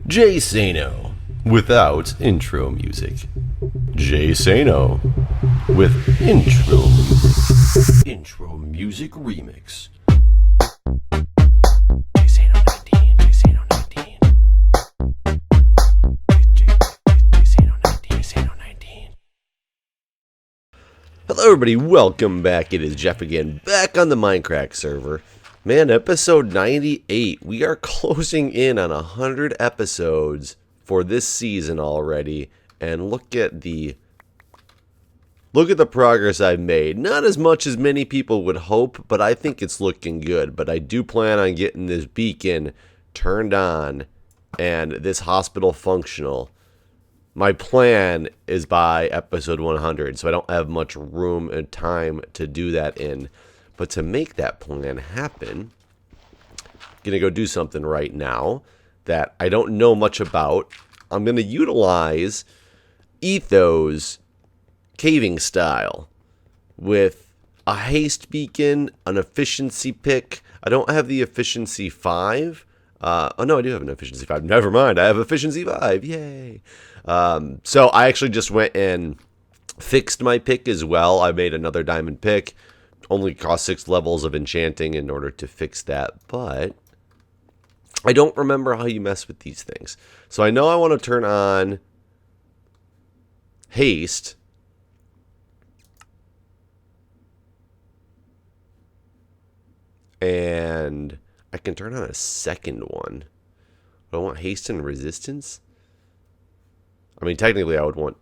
Jay Sano without intro music. Jay Sano with intro music. Intro music remix. Jay Sano 19. Jay Sano 19. Jay Sano 19. Jay Sano 19. Hello everybody, welcome back. It is Jeff again, back on the Mindcrack server. Man, episode 98. We are closing in on 100 episodes for this season already, and look at the progress I've made. Not as much as many people would hope, but I think it's looking good. But I do plan on getting this beacon turned on and this hospital functional. My plan is by episode 100, so I don't have much room and time to do that in. But to make that plan happen, I'm going to go do something right now that I don't know much about. I'm going to utilize Ethos caving style with a haste beacon, an efficiency pick. I don't have the efficiency 5. Oh no, I do have an efficiency 5. Never mind, I have efficiency 5. Yay. So I actually just went and fixed my pick as well. I made another diamond pick. Only cost 6 levels of enchanting in order to fix that, but I don't remember how you mess with these things. So I know I want to turn on haste. And I can turn on a second one. But I want haste and resistance. I mean, technically I want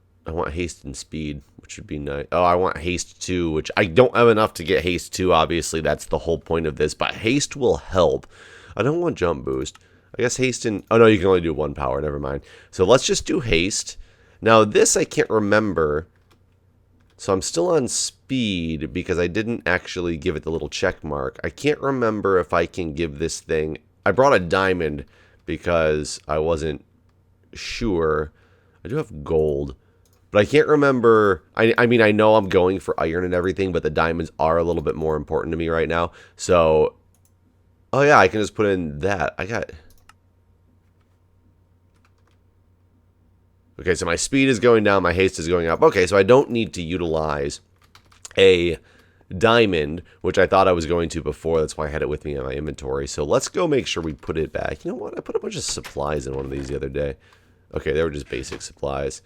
haste and speed, which would be nice. Oh, I want haste 2, which I don't have enough to get haste 2, obviously. That's the whole point of this. But haste will help. I don't want jump boost. I guess haste and... Oh, no, you can only do 1 power. Never mind. So let's just do haste. Now, this I can't remember. So I'm still on speed because I didn't actually give it the little check mark. I can't remember if I can give this thing... I brought a diamond because I wasn't sure. I do have gold. But I can't remember. I mean, I know I'm going for iron and everything, but the diamonds are a little bit more important to me right now. So, oh yeah, I can just put in that. Okay, so my speed is going down, my haste is going up. Okay, so I don't need to utilize a diamond, which I thought I was going to before. That's why I had it with me in my inventory. So let's go make sure we put it back. You know what? I put a bunch of supplies in one of these the other day. Okay, they were just basic supplies.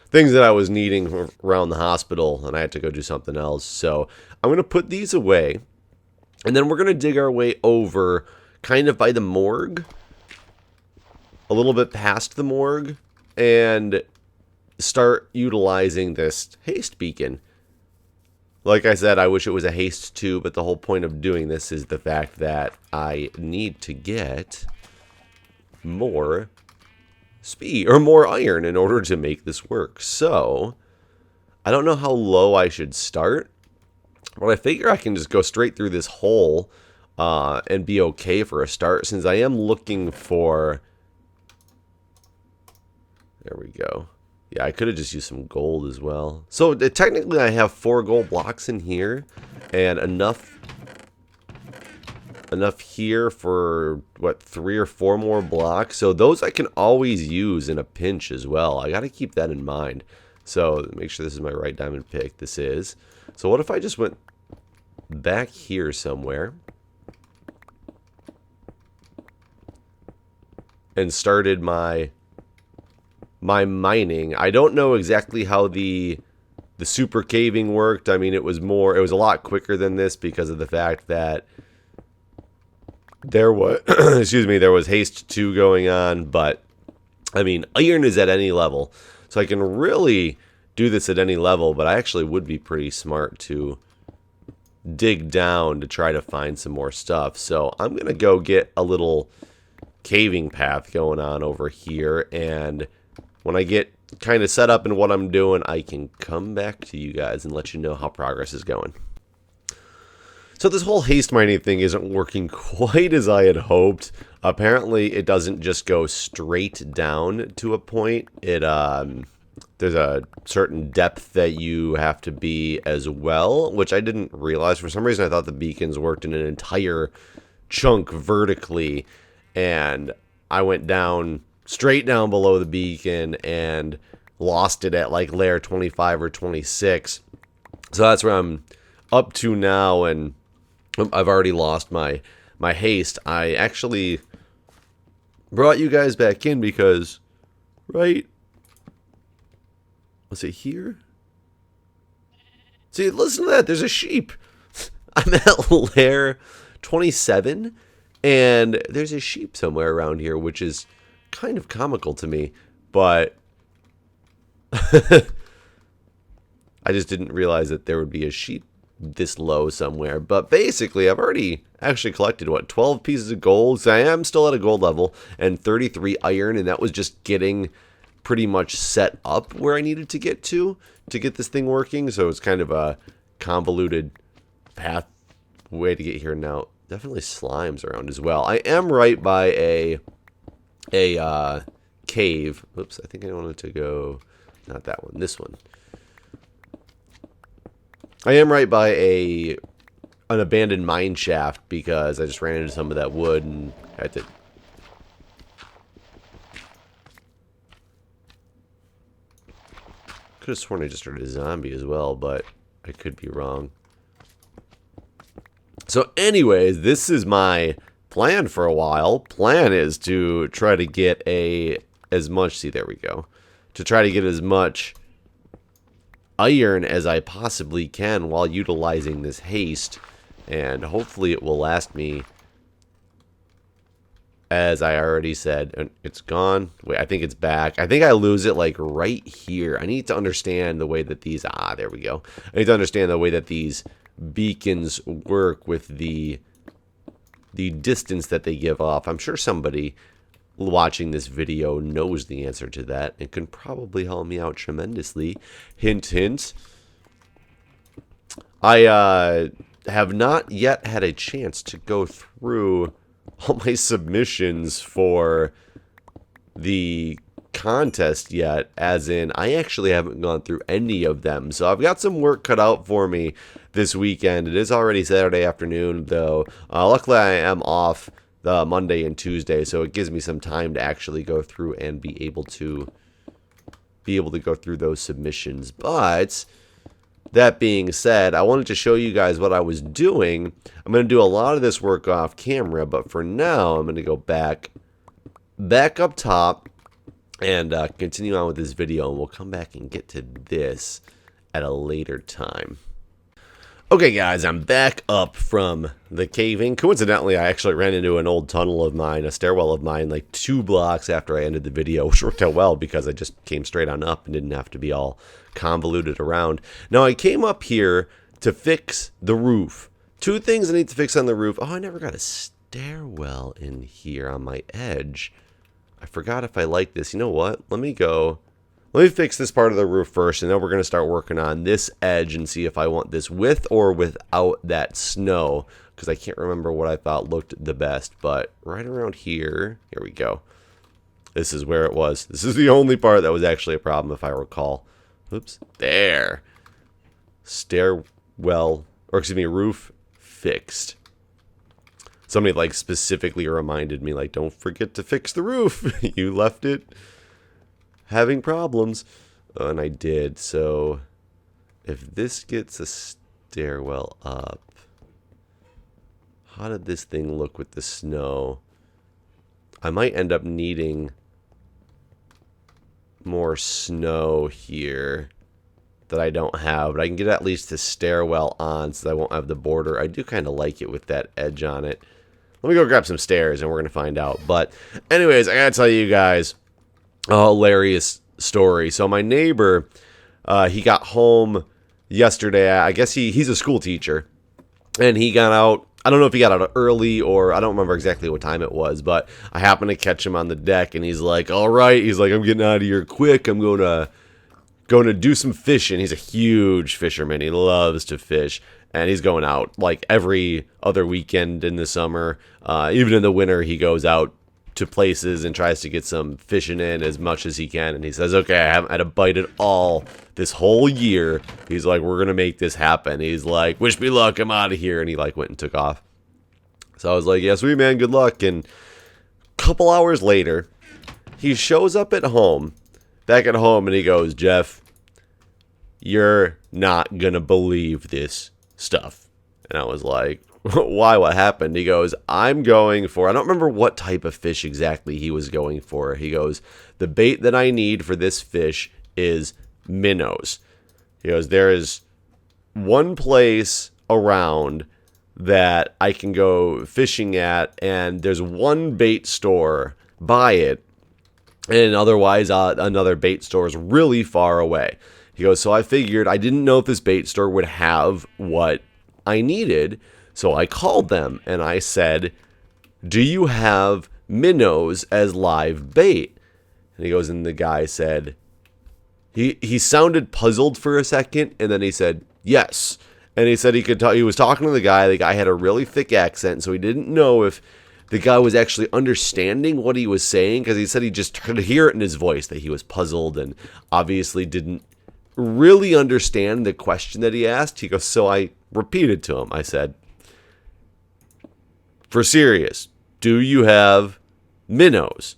Things that I was needing around the hospital, and I had to go do something else. So I'm going to put these away, and then we're going to dig our way over kind of by the morgue, a little bit past the morgue, and start utilizing this haste beacon. Like I said, I wish it was a haste 2, but the whole point of doing this is the fact that I need to get more speed or more iron in order to make this work. So I don't know how low I should start, but I figure I can just go straight through this hole and be okay for a start, since I am looking for... There we go. Yeah, I could have just used some gold as well. So technically I have 4 gold blocks in here and enough here for, what, 3 or 4 more blocks. So those I can always use in a pinch as well. I got to keep that in mind. So make sure this is my right diamond pick. This is. So what if I just went back here somewhere and started my mining? I don't know exactly how the super caving worked. I mean, it was a lot quicker than this because of the fact that there was, there was haste 2 going on, but I mean, iron is at any level. So I can really do this at any level, but I actually would be pretty smart to dig down to try to find some more stuff. So I'm going to go get a little caving path going on over here, and when I get kind of set up in what I'm doing, I can come back to you guys and let you know how progress is going. So this whole haste mining thing isn't working quite as I had hoped. Apparently, it doesn't just go straight down to a point. There's a certain depth that you have to be as well, which I didn't realize. For some reason, I thought the beacons worked in an entire chunk vertically, and I went down straight down below the beacon and lost it at like layer 25 or 26. So that's where I'm up to now, and I've already lost my haste. I actually brought you guys back in because, right, was it here? See, listen to that. There's a sheep. I'm at layer 27, and there's a sheep somewhere around here, which is kind of comical to me, but I just didn't realize that there would be a sheep this low somewhere. But basically, I've already actually collected, what, 12 pieces of gold? So I am still at a gold level, and 33 iron, and that was just getting pretty much set up where I needed to get this thing working. So it's kind of a convoluted way to get here now. Definitely slimes around as well. I am right by a cave. Oops, I think I wanted to go, not that one, this one. I am right by an abandoned mine shaft because I just ran into some of that wood and had to. Could have sworn I just heard a zombie as well, but I could be wrong. So anyways, this is my plan for a while. Plan is to try to get as much, see, there we go. To try to get as much iron as I possibly can while utilizing this haste, and hopefully it will last me. As I already said, and it's gone. Wait, I think it's back. I think I lose it like right here. I need to understand the way that these, there we go. I need to understand the way that these beacons work with the distance that they give off. I'm sure somebody watching this video knows the answer to that and can probably help me out tremendously. Hint, hint. I have not yet had a chance to go through all my submissions for the contest yet, as in I actually haven't gone through any of them. So I've got some work cut out for me this weekend. It is already Saturday afternoon, though. Luckily, I am off the Monday and Tuesday, so it gives me some time to actually go through and be able to go through those submissions. But that being said, I wanted to show you guys what I was doing. I'm going to do a lot of this work off camera, but for now, I'm going to go back up top and continue on with this video, and we'll come back and get to this at a later time. Okay, guys, I'm back up from the caving. Coincidentally, I actually ran into an old tunnel of mine, a stairwell of mine, like 2 blocks after I ended the video, which worked out well because I just came straight on up and didn't have to be all convoluted around. Now, I came up here to fix the roof. 2 things I need to fix on the roof. Oh, I never got a stairwell in here on my edge. I forgot if I like this. You know what? Let me fix this part of the roof first, and then we're going to start working on this edge and see if I want this with or without that snow, because I can't remember what I thought looked the best. But right around here we go. This is where it was. This is the only part that was actually a problem, if I recall. Oops. There. Stairwell, or excuse me, roof fixed. Somebody like specifically reminded me, like, don't forget to fix the roof. You left it having problems. And I did. So if this gets a stairwell up, how did this thing look with the snow? I might end up needing more snow here that I don't have, but I can get at least the stairwell on so I won't have the border. I do kind of like it with that edge on it. Let me go grab some stairs and we're going to find out. But anyways, I got to tell you guys a hilarious story. So my neighbor, he got home yesterday. I guess he's a school teacher, and he got out. I don't know if he got out early or I don't remember exactly what time it was, but I happened to catch him on the deck, and he's like, all right. He's like, I'm getting out of here quick. I'm going to do some fishing. He's a huge fisherman. He loves to fish, and he's going out like every other weekend in the summer. Even in the winter, he goes out to places and tries to get some fishing in as much as he can. And he says, okay, I haven't had a bite at all this whole year. He's like, we're going to make this happen. He's like, wish me luck, I'm out of here. And he like went and took off. So I was like, yeah, sweet man, good luck. And a couple hours later, he shows up back at home, and he goes, Jeff, you're not going to believe this stuff. And I was like, why? What happened? He goes, I'm going for, I don't remember what type of fish exactly he was going for. He goes, the bait that I need for this fish is minnows. He goes, there is one place around that I can go fishing at, and there's one bait store by it, and otherwise another bait store is really far away. He goes, so I figured, I didn't know if this bait store would have what I needed, so I called them, and I said, do you have minnows as live bait? And he goes, and the guy said, he sounded puzzled for a second, and then he said, yes. And he said he could he was talking to the guy. The guy had a really thick accent, so he didn't know if the guy was actually understanding what he was saying, because he said he just could hear it in his voice that he was puzzled and obviously didn't really understand the question that he asked. He goes, so I repeated to him. I said, for serious, do you have minnows?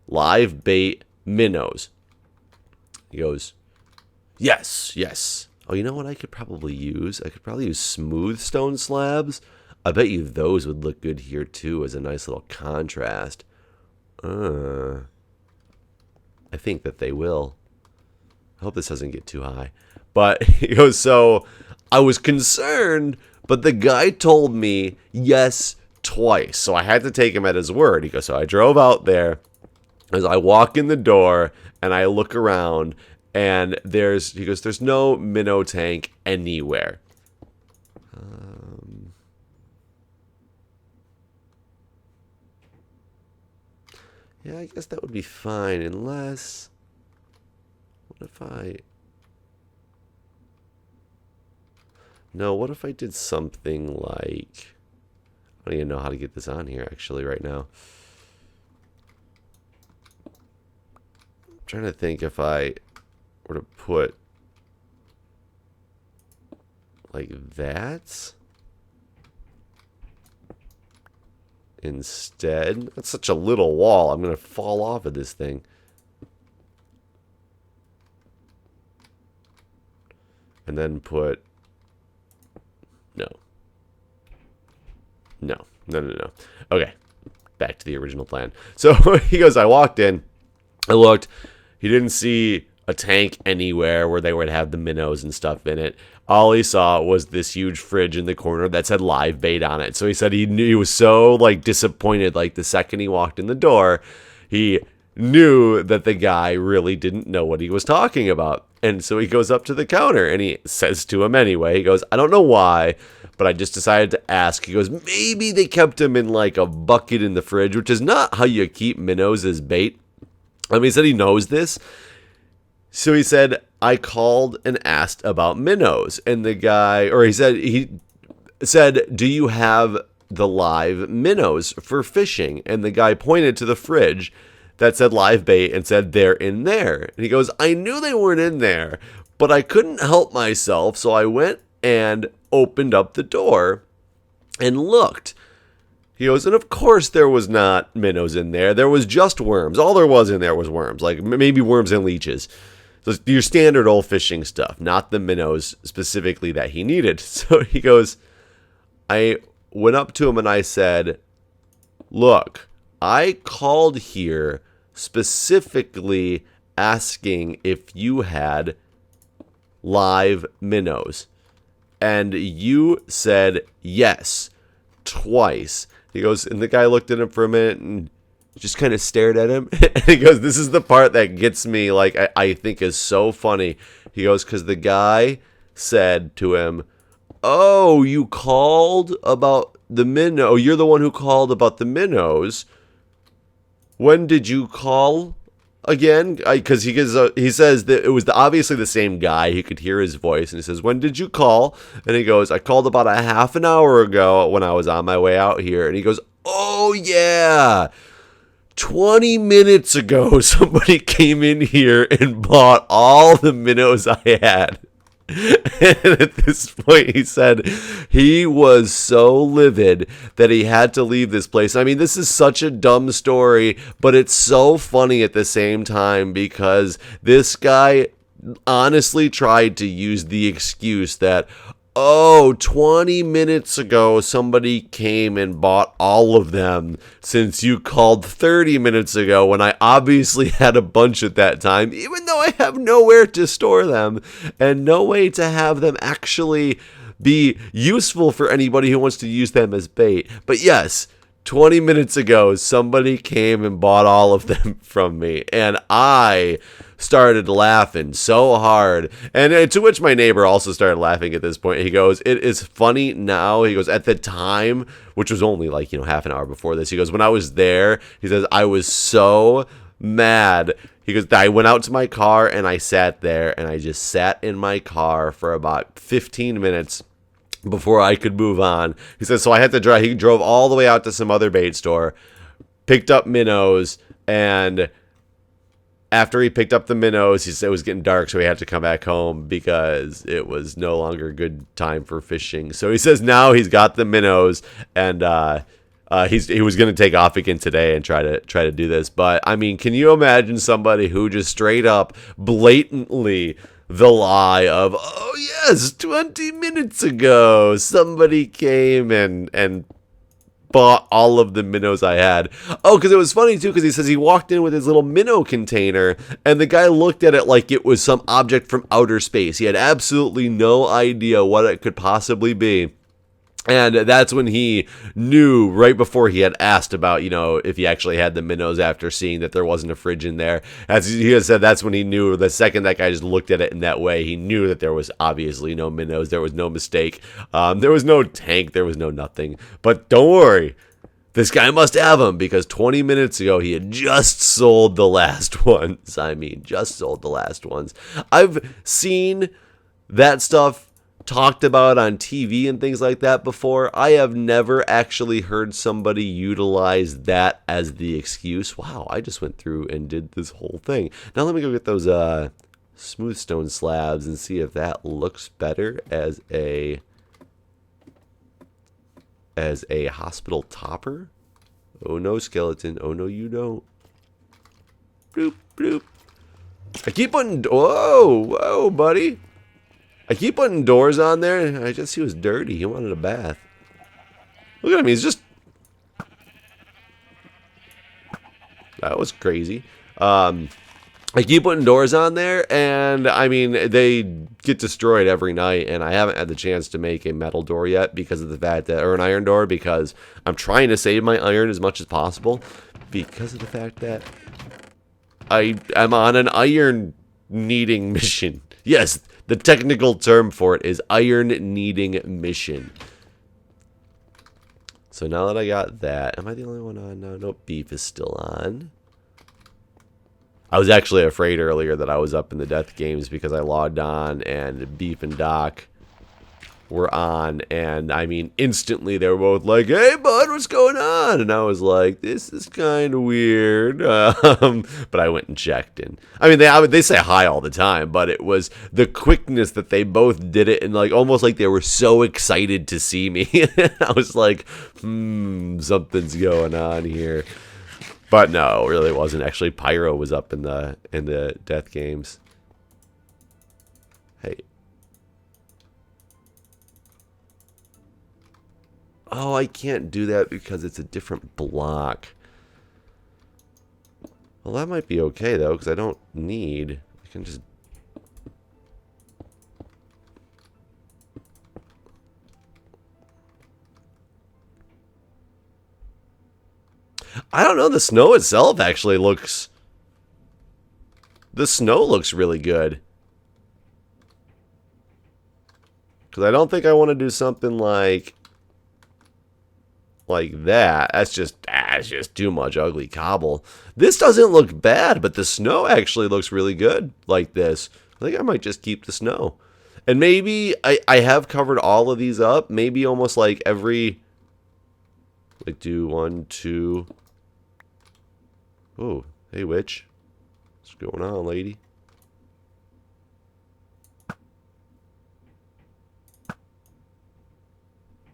Live bait minnows. He goes, yes. Oh, you know what I could probably use? I could probably use smooth stone slabs. I bet you those would look good here too as a nice little contrast. I think that they will. I hope this doesn't get too high. But he goes, so I was concerned, but the guy told me yes twice. So I had to take him at his word. He goes, so I drove out there. As I walk in the door and I look around, and he goes, there's no minnow tank anywhere. Yeah, I guess that would be fine, unless, what if I did something like, I don't even know how to get this on here actually right now. I'm trying to think if I were to put like that instead. That's such a little wall. I'm going to fall off of this thing. And then put... No. Okay. Back to the original plan. So he goes, I walked in. I looked. He didn't see a tank anywhere where they would have the minnows and stuff in it. All he saw was this huge fridge in the corner that said live bait on it. So he said he knew, he was so like disappointed. Like the second he walked in the door, he knew that the guy really didn't know what he was talking about. And so he goes up to the counter and he says to him anyway, he goes, I don't know why, but I just decided to ask. He goes, maybe they kept him in like a bucket in the fridge, which is not how you keep minnows as bait. I mean, he said he knows this. So he said, I called and asked about minnows. And the guy, or he said, do you have the live minnows for fishing? And the guy pointed to the fridge that said live bait and said, they're in there. And he goes, I knew they weren't in there, but I couldn't help myself. So I went and opened up the door and looked. He goes, and of course there was not minnows in there. There was just worms. All there was in there was worms, like maybe worms and leeches. So your standard old fishing stuff, not the minnows specifically that he needed. So he goes, I went up to him and I said, look, I called here specifically asking if you had live minnows. And you said yes twice. He goes, and the guy looked at him for a minute and just kind of stared at him. And he goes, this is the part that gets me, like, I think is so funny. He goes, because the guy said to him, oh, you called about the minnow. You're the one who called about the minnows. When did you call again? Because he says that it was obviously the same guy. He could hear his voice. And he says, when did you call? And he goes, I called about a half an hour ago when I was on my way out here. And he goes, oh, yeah. 20 minutes ago, somebody came in here and bought all the minnows I had. And at this point, he said he was so livid that he had to leave this place. I mean, this is such a dumb story, but it's so funny at the same time because this guy honestly tried to use the excuse that, oh, 20 minutes ago, somebody came and bought all of them since you called 30 minutes ago when I obviously had a bunch at that time, even though I have nowhere to store them and no way to have them actually be useful for anybody who wants to use them as bait. But yes, 20 minutes ago, somebody came and bought all of them from me, and I started laughing so hard. And to which my neighbor also started laughing at this point. He goes, it is funny now. He goes, at the time, which was only like, half an hour before this, he goes, when I was there, he says, I was so mad. He goes, I went out to my car and I sat there and I just sat in my car for about 15 minutes before I could move on. He says, so I had to drive. He drove all the way out to some other bait store, picked up minnows, and after he picked up the minnows, he said it was getting dark, so he had to come back home because it was no longer a good time for fishing. So he says now he's got the minnows, and he was going to take off again today and try to do this. But I mean, can you imagine somebody who just straight up, blatantly the lie of, oh yes, 20 minutes ago somebody came and bought all of the minnows I had. Oh, because it was funny too, because he says he walked in with his little minnow container and the guy looked at it like it was some object from outer space. He had absolutely no idea what it could possibly be. And that's when he knew, right before he had asked about, if he actually had the minnows after seeing that there wasn't a fridge in there. As he had said, that's when he knew, the second that guy just looked at it in that way, he knew that there was obviously no minnows. There was no mistake. There was no tank. There was no nothing. But don't worry. This guy must have them because 20 minutes ago he had just sold the last ones. I mean, just sold the last ones. I've seen that stuff talked about on TV and things like that before. I have never actually heard somebody utilize that as the excuse. Wow, I just went through and did this whole thing. Now let me go get those smooth stone slabs and see if that looks better as a hospital topper. Oh no, skeleton. Oh no, you don't. Bloop, bloop. I keep putting... Whoa, buddy. I keep putting doors on there. I guess he was dirty. He wanted a bath. Look at him. He's just... That was crazy. I keep putting doors on there, and I mean, they get destroyed every night, and I haven't had the chance to make a metal door yet because of the fact that, or an iron door, because I'm trying to save my iron as much as possible because of the fact that I am on an iron needing mission. Yes, the technical term for it is iron needing mission. So now that I got that, am I the only one on now? Nope, beef is still on. I was actually afraid earlier that I was up in the death games because I logged on and Beef and Doc were on, and I mean instantly they were both like, hey bud, what's going on? And I was like, this is kind of weird. But I went and checked, and I mean they say hi all the time, but it was the quickness that they both did it, and like almost like they were so excited to see me. I was like, something's going on here. But no, it really wasn't. Actually, Pyro was up in the death games. Hey. Oh, I can't do that because it's a different block. Well, that might be okay, though, because I don't need... I can just... I don't know, the snow itself actually looks... The snow looks really good. Because I don't think I want to do something like that. That's just too much ugly cobble. This doesn't look bad, but the snow actually looks really good like this. I think I might just keep the snow. And maybe I have covered all of these up. Maybe almost like every... Like do 1, 2... Oh, hey witch. What's going on, lady?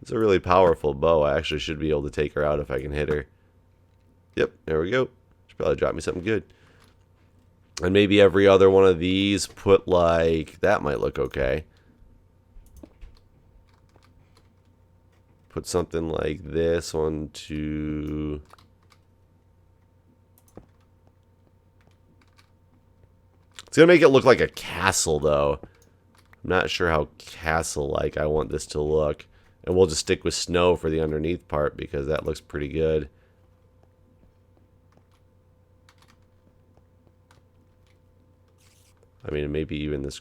It's a really powerful bow. I actually should be able to take her out if I can hit her. Yep, there we go. Should probably drop me something good. And maybe every other one of these put like... That might look okay. Put something like this. 1, 2... It's going to make it look like a castle, though. I'm not sure how castle-like I want this to look. And we'll just stick with snow for the underneath part because that looks pretty good. I mean, maybe even this...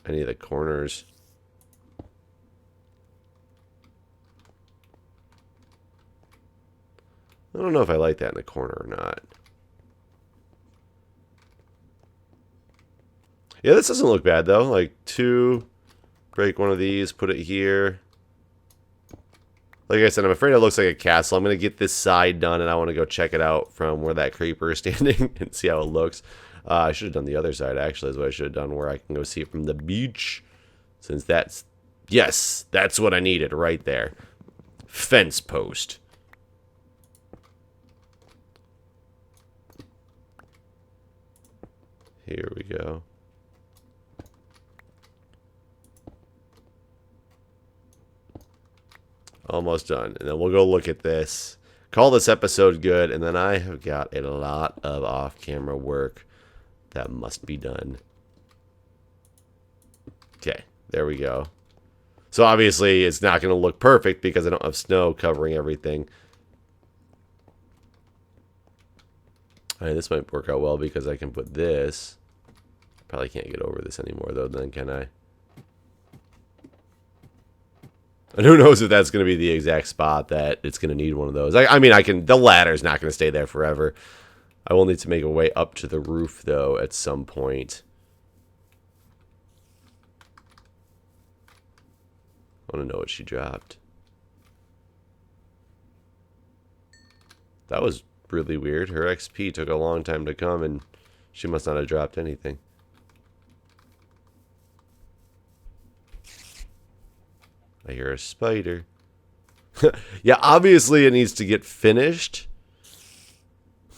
Any of the corners. I don't know if I like that in the corner or not. Yeah, this doesn't look bad, though. Like, 2, break one of these, put it here. Like I said, I'm afraid it looks like a castle. I'm going to get this side done, and I want to go check it out from where that creeper is standing and see how it looks. I should have done the other side, actually, is what I should have done, where I can go see it from the beach. Since that's... Yes, that's what I needed right there. Fence post. Here we go. Almost done. And then we'll go look at this. Call this episode good. And then I have got a lot of off-camera work that must be done. Okay. There we go. So obviously it's not going to look perfect because I don't have snow covering everything. Alright, this might work out well because I can put this. Probably can't get over this anymore though, then can I? And who knows if that's going to be the exact spot that it's going to need one of those. I mean, the ladder's not going to stay there forever. I will need to make a way up to the roof, though, at some point. I want to know what she dropped. That was really weird. Her XP took a long time to come, and she must not have dropped anything. I hear a spider. Yeah, obviously it needs to get finished.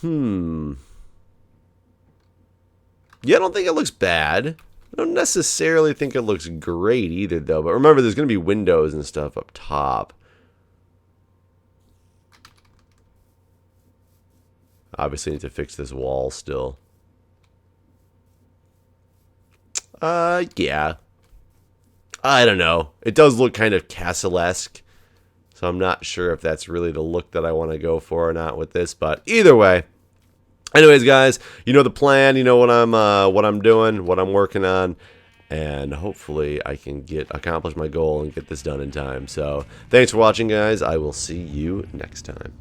Yeah, I don't think it looks bad. I don't necessarily think it looks great either, though. But remember, there's going to be windows and stuff up top. Obviously, need to fix this wall still. Yeah. I don't know. It does look kind of castle-esque. So I'm not sure if that's really the look that I want to go for or not with this. But either way. Anyways, guys, you know the plan. You know what I'm doing, what I'm working on. And hopefully I can accomplish my goal and get this done in time. So thanks for watching, guys. I will see you next time.